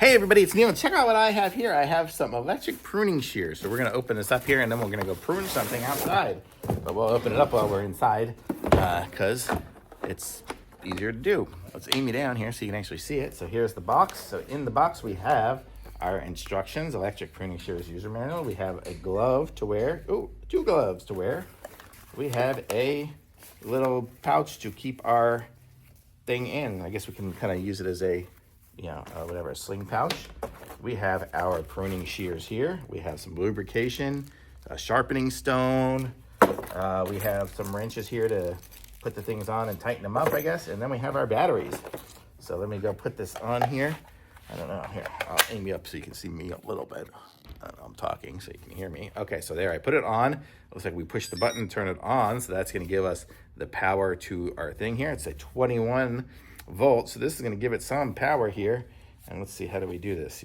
Hey everybody, it's Neil. Check out what I have here. I have some electric pruning shears. So we're gonna open this up here and then we're gonna go prune something outside. But we'll open it up while we're inside because it's easier to do. Let's aim you down here so you can actually see it. So here's the box. So in the box we have our instructions, electric pruning shears user manual. We have a glove to wear. Oh, 2 gloves to wear. We have a little pouch to keep our thing in. I guess we can kind of use it as a a sling pouch. We have our pruning shears here. We have some lubrication, a sharpening stone. We have some wrenches here to put the things on and tighten them up, I guess. And then we have our batteries. So let me go put this on here. I don't know, here, I'll aim you up so you can see me a little bit. I don't know, I'm talking so you can hear me. Okay, so there, I put it on. It looks like we push the button, turn it on. So that's gonna give us the power to our thing here. It's a 21 volts. So this is gonna give it some power here. And let's see, how do we do this?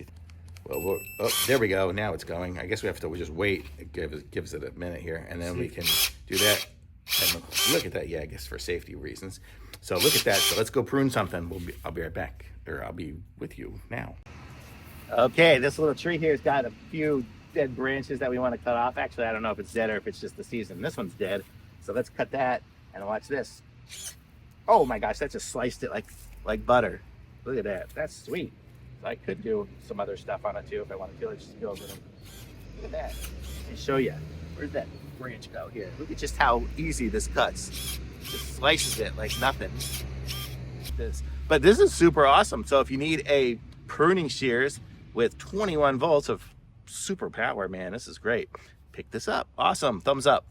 Well, oh, there we go. Now it's going. I guess we have to just wait. It gives it a minute here. And then we can do that. And look at that. Yeah, I guess for safety reasons. So look at that. So let's go prune something. I'll be right back. Or I'll be with you now. Okay, this little tree here has got a few dead branches that we want to cut off. Actually, I don't know if it's dead or if it's just the season. This one's dead. So let's cut that and watch this. Oh my gosh, that just sliced it like butter. Look at that. That's sweet. So I could do some other stuff on it too if I want to feel it just goes with them. Look at that. Let me show you. Where'd that branch go? Here. Look at just how easy this cuts. Just slices it like nothing. But this is super awesome. So if you need a pruning shears with 21 volts of super power, man, this is great. Pick this up. Awesome. Thumbs up.